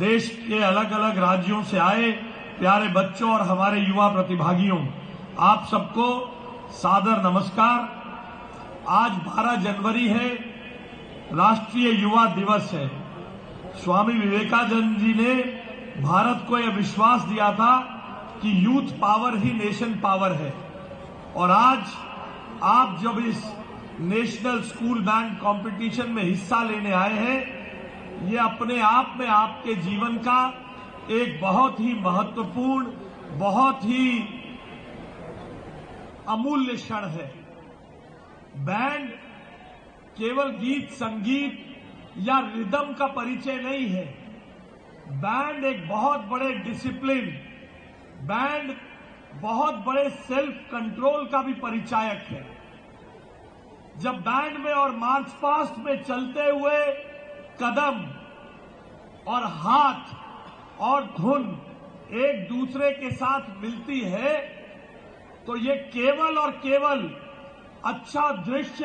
देश के अलग अलग राज्यों से आए प्यारे बच्चों और हमारे युवा प्रतिभागियों, आप सबको सादर नमस्कार। आज 12 जनवरी है, राष्ट्रीय युवा दिवस है। स्वामी विवेकानंद जी ने भारत को यह विश्वास दिया था कि यूथ पावर ही नेशन पावर है। और आज आप जब इस नेशनल स्कूल बैंड कंपटीशन में हिस्सा लेने आए हैं, ये अपने आप में आपके जीवन का एक बहुत ही महत्वपूर्ण, बहुत ही अमूल्य क्षण है। बैंड केवल गीत संगीत या रिदम का परिचय नहीं है। बैंड एक बहुत बड़े डिसिप्लिन, बैंड बहुत बड़े सेल्फ कंट्रोल का भी परिचायक है। जब बैंड में और मार्च पास्ट में चलते हुए कदम और हाथ और धुन एक दूसरे के साथ मिलती है, तो ये केवल और केवल अच्छा दृश्य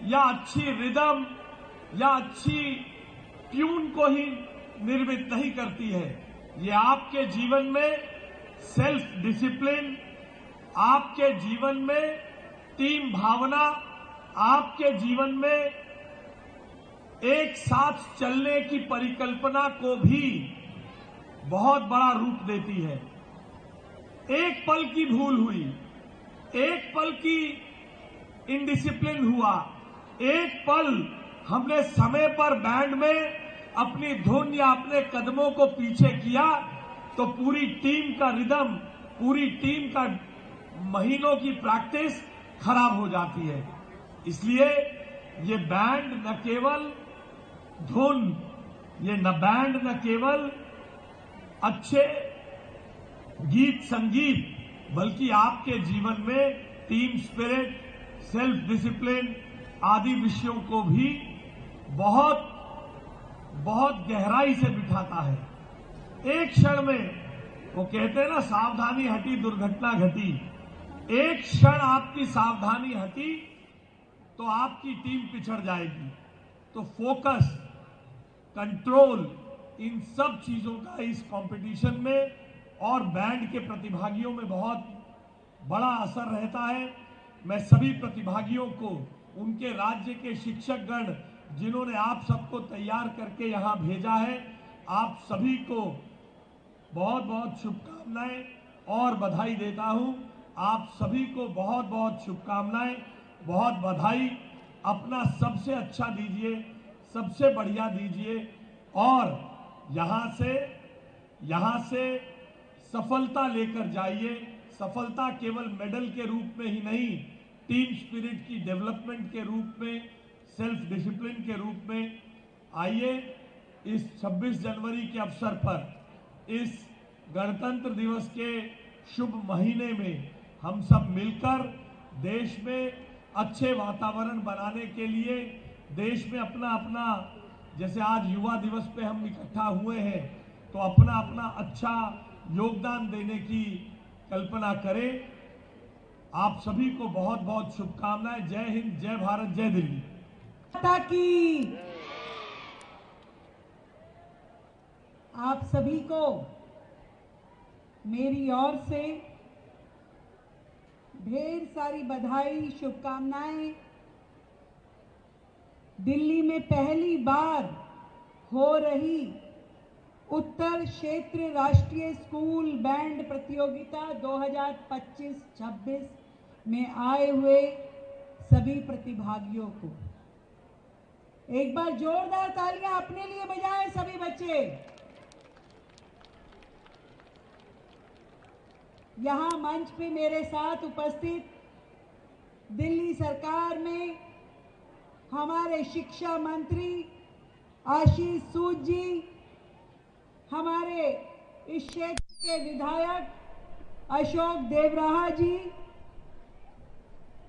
या अच्छी रिदम या अच्छी ट्यून को ही निर्मित नहीं करती है। ये आपके जीवन में सेल्फ डिसिप्लिन, आपके जीवन में टीम भावना, आपके जीवन में एक साथ चलने की परिकल्पना को भी बहुत बड़ा रूप देती है। एक पल की भूल हुई, एक पल की इनडिसिप्लिन हुआ, एक पल हमने समय पर बैंड में अपनी धुन या अपने कदमों को पीछे किया, तो पूरी टीम का रिदम, पूरी टीम का महीनों की प्रैक्टिस खराब हो जाती है। इसलिए ये बैंड न केवल धुन, ये न बैंड न केवल अच्छे गीत संगीत, बल्कि आपके जीवन में टीम स्पिरिट, सेल्फ डिसिप्लिन आदि विषयों को भी बहुत बहुत गहराई से बिठाता है। एक क्षण में, वो कहते हैं ना, सावधानी हटी दुर्घटना घटी। एक क्षण आपकी सावधानी हटी तो आपकी टीम पिछड़ जाएगी। तो फोकस, कंट्रोल, इन सब चीजों का इस कंपटीशन में और बैंड के प्रतिभागियों में बहुत बड़ा असर रहता है। मैं सभी प्रतिभागियों को, उनके राज्य के शिक्षकगण जिन्होंने आप सबको तैयार करके यहां भेजा है, आप सभी को बहुत बहुत शुभकामनाएं और बधाई देता हूं। आप सभी को बहुत बहुत शुभकामनाएं, बहुत बधाई। अपना सबसे अच्छा दीजिए, सबसे बढ़िया दीजिए और यहां से सफलता लेकर जाइए। सफलता केवल मेडल के रूप में ही नहीं, टीम स्पिरिट की डेवलपमेंट के रूप में, सेल्फ डिसिप्लिन के रूप में। आइए इस 26 जनवरी के अवसर पर, इस गणतंत्र दिवस के शुभ महीने में हम सब मिलकर देश में अच्छे वातावरण बनाने के लिए, देश में अपना अपना, जैसे आज युवा दिवस पे हम इकट्ठा हुए हैं, तो अपना अपना अच्छा योगदान देने की कल्पना करें। आप सभी को बहुत बहुत शुभकामनाएं। जय हिंद, जय भारत, जय दिल्ली। माता की आप सभी को मेरी ओर से ढेर सारी बधाई, शुभकामनाएं। दिल्ली में पहली बार हो रही उत्तर क्षेत्र राष्ट्रीय स्कूल बैंड प्रतियोगिता 2025-26 में आए हुए सभी प्रतिभागियों को एक बार जोरदार तालियां अपने लिए बजाएं सभी बच्चे। यहां मंच पे मेरे साथ उपस्थित दिल्ली सरकार में हमारे शिक्षा मंत्री आशीष सूद जी, हमारे इस क्षेत्र के विधायक अशोक देवराहा जी,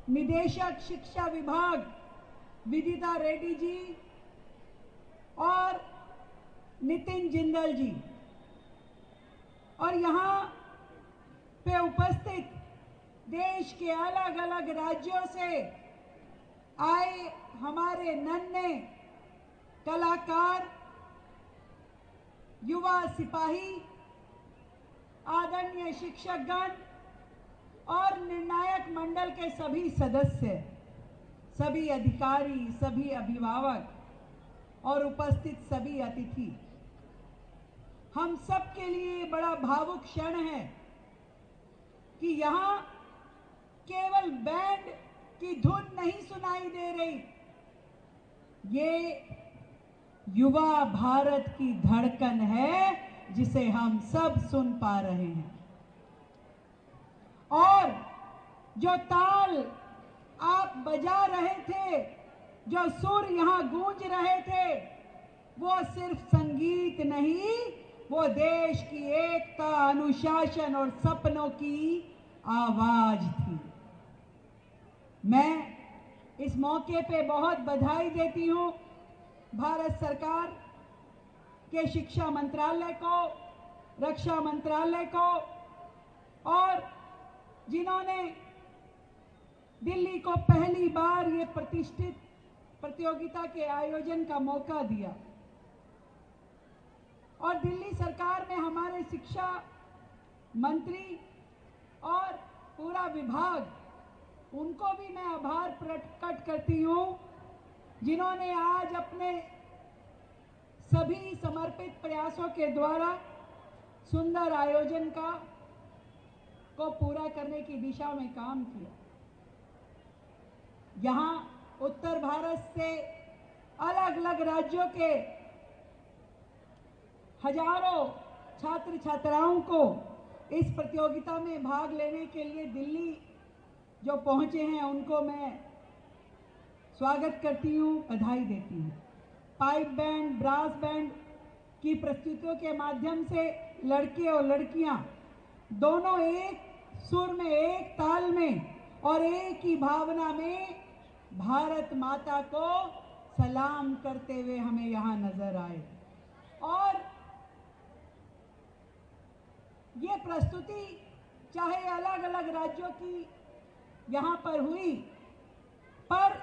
निदेशक शिक्षा विभाग विदिता रेड्डी जी और नितिन जिंदल जी, और यहाँ पे उपस्थित देश के अलग अलग राज्यों से आए हमारे नन्हे कलाकार युवा सिपाही, आदरणीय शिक्षकगण और निर्णायक मंडल के सभी सदस्य, सभी अधिकारी, सभी अभिभावक और उपस्थित सभी अतिथि, हम सब के लिए बड़ा भावुक क्षण है कि यहाँ केवल बैंड की धुन नहीं सुनाई दे रही, ये युवा भारत की धड़कन है जिसे हम सब सुन पा रहे हैं। और जो ताल आप बजा रहे थे, जो सुर यहाँ गूंज रहे थे, वो सिर्फ संगीत नहीं, वो देश की एकता, अनुशासन और सपनों की आवाज थी। मैं इस मौके पे बहुत बधाई देती हूँ भारत सरकार के शिक्षा मंत्रालय को, रक्षा मंत्रालय को, और जिन्होंने दिल्ली को पहली बार ये प्रतिष्ठित प्रतियोगिता के आयोजन का मौका दिया। और दिल्ली सरकार में हमारे शिक्षा मंत्री और पूरा विभाग, उनको भी मैं आभार प्रकट करती हूँ, जिन्होंने आज अपने सभी समर्पित प्रयासों के द्वारा सुंदर आयोजन को पूरा करने की दिशा में काम किया। यहाँ उत्तर भारत से अलग अलग राज्यों के हजारों छात्र छात्राओं को इस प्रतियोगिता में भाग लेने के लिए दिल्ली जो पहुंचे हैं, उनको मैं स्वागत करती हूँ, बधाई देती हूँ। पाइप बैंड, ब्रास बैंड की प्रस्तुतियों के माध्यम से लड़के और लड़कियां दोनों एक सुर में, एक ताल में और एक ही भावना में भारत माता को सलाम करते हुए हमें यहाँ नजर आए। और ये प्रस्तुति चाहे अलग अलग राज्यों की यहाँ पर हुई, पर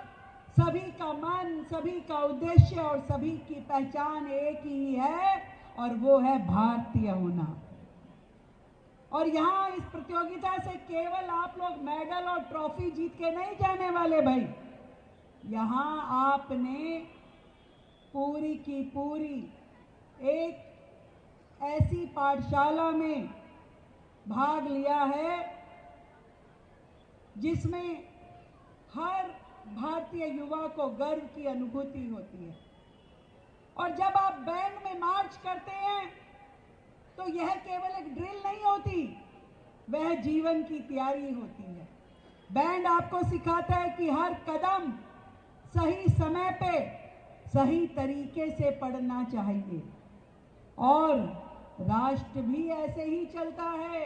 सभी का मन, सभी का उद्देश्य और सभी की पहचान एक ही है, और वो है भारतीय होना। और यहाँ इस प्रतियोगिता से केवल आप लोग मेडल और ट्रॉफी जीत के नहीं जाने वाले भाई, यहाँ आपने पूरी की पूरी एक ऐसी पाठशाला में भाग लिया है जिसमें हर भारतीय युवा को गर्व की अनुभूति होती है। और जब आप बैंड में मार्च करते हैं तो यह केवल एक ड्रिल नहीं होती, वह जीवन की तैयारी होती है। बैंड आपको सिखाता है कि हर कदम सही समय पे सही तरीके से पढ़ना चाहिए, और राष्ट्र भी ऐसे ही चलता है,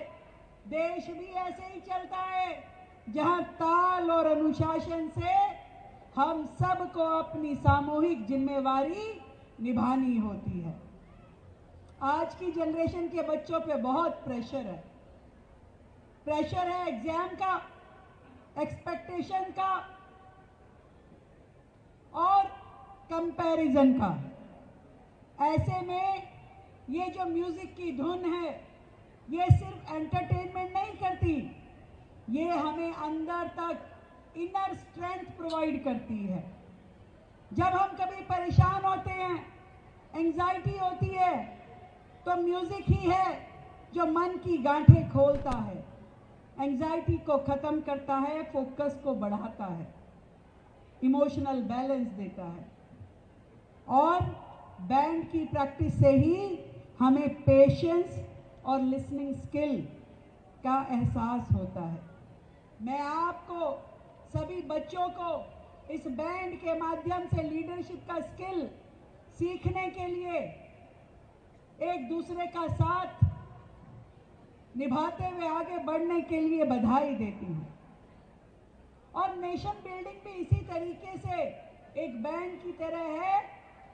देश भी ऐसे ही चलता है, जहां ताल और अनुशासन से हम सबको अपनी सामूहिक जिम्मेवारी निभानी होती है। आज की जनरेशन के बच्चों पे बहुत प्रेशर है। प्रेशर है एग्जाम का, एक्सपेक्टेशन का और कंपैरिजन का। ऐसे में ये जो म्यूजिक की धुन है, ये सिर्फ एंटरटेनमेंट नहीं करती, ये हमें अंदर तक इनर स्ट्रेंथ प्रोवाइड करती है। जब हम कभी परेशान होते हैं, एंजाइटी होती है, तो म्यूजिक ही है जो मन की गांठें खोलता है, एंजाइटी को खत्म करता है, फोकस को बढ़ाता है, इमोशनल बैलेंस देता है। और बैंड की प्रैक्टिस से ही हमें पेशेंस और लिसनिंग स्किल का एहसास होता है। मैं आपको, सभी बच्चों को इस बैंड के माध्यम से लीडरशिप का स्किल सीखने के लिए, एक दूसरे का साथ निभाते हुए आगे बढ़ने के लिए बधाई देती हूँ। और नेशन बिल्डिंग भी इसी तरीके से एक बैंड की तरह है,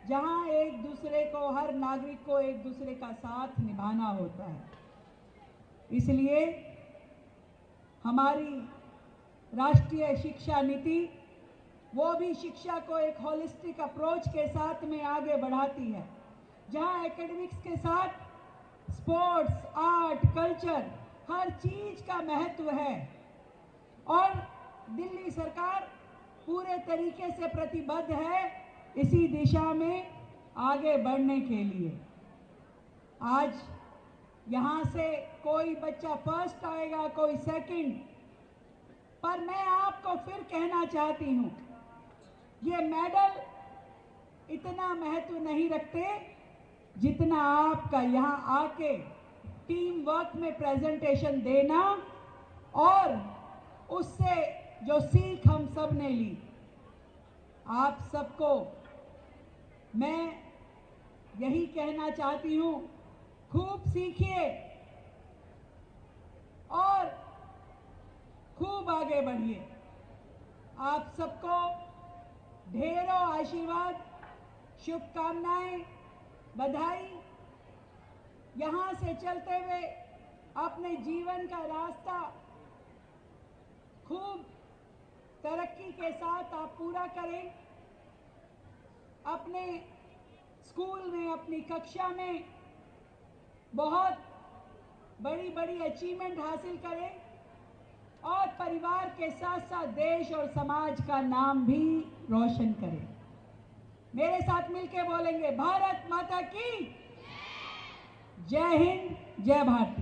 जहां एक दूसरे को, हर नागरिक को एक दूसरे का साथ निभाना होता है। इसलिए हमारी राष्ट्रीय शिक्षा नीति, वो भी शिक्षा को एक होलिस्टिक अप्रोच के साथ में आगे बढ़ाती है, जहां एकेडमिक्स के साथ स्पोर्ट्स, आर्ट, कल्चर, हर चीज का महत्व है। और दिल्ली सरकार पूरे तरीके से प्रतिबद्ध है इसी दिशा में आगे बढ़ने के लिए। आज यहाँ से कोई बच्चा फर्स्ट आएगा, कोई सेकंड, पर मैं आपको फिर कहना चाहती हूँ, ये मेडल इतना महत्व नहीं रखते जितना आपका यहाँ आके टीम वर्क में प्रेजेंटेशन देना और उससे जो सीख हम सब ने ली। आप सबको मैं यही कहना चाहती हूँ, खूब सीखिए और खूब आगे बढ़िए। आप सबको ढेरों आशीर्वाद, शुभकामनाएं, बधाई। यहाँ से चलते हुए अपने जीवन का रास्ता खूब तरक्की के साथ आप पूरा करें। अपने स्कूल में, अपनी कक्षा में बहुत बड़ी बड़ी अचीवमेंट हासिल करें और परिवार के साथ साथ देश और समाज का नाम भी रोशन करें। मेरे साथ मिलके बोलेंगे, भारत माता की जय हिंद, जय भारती।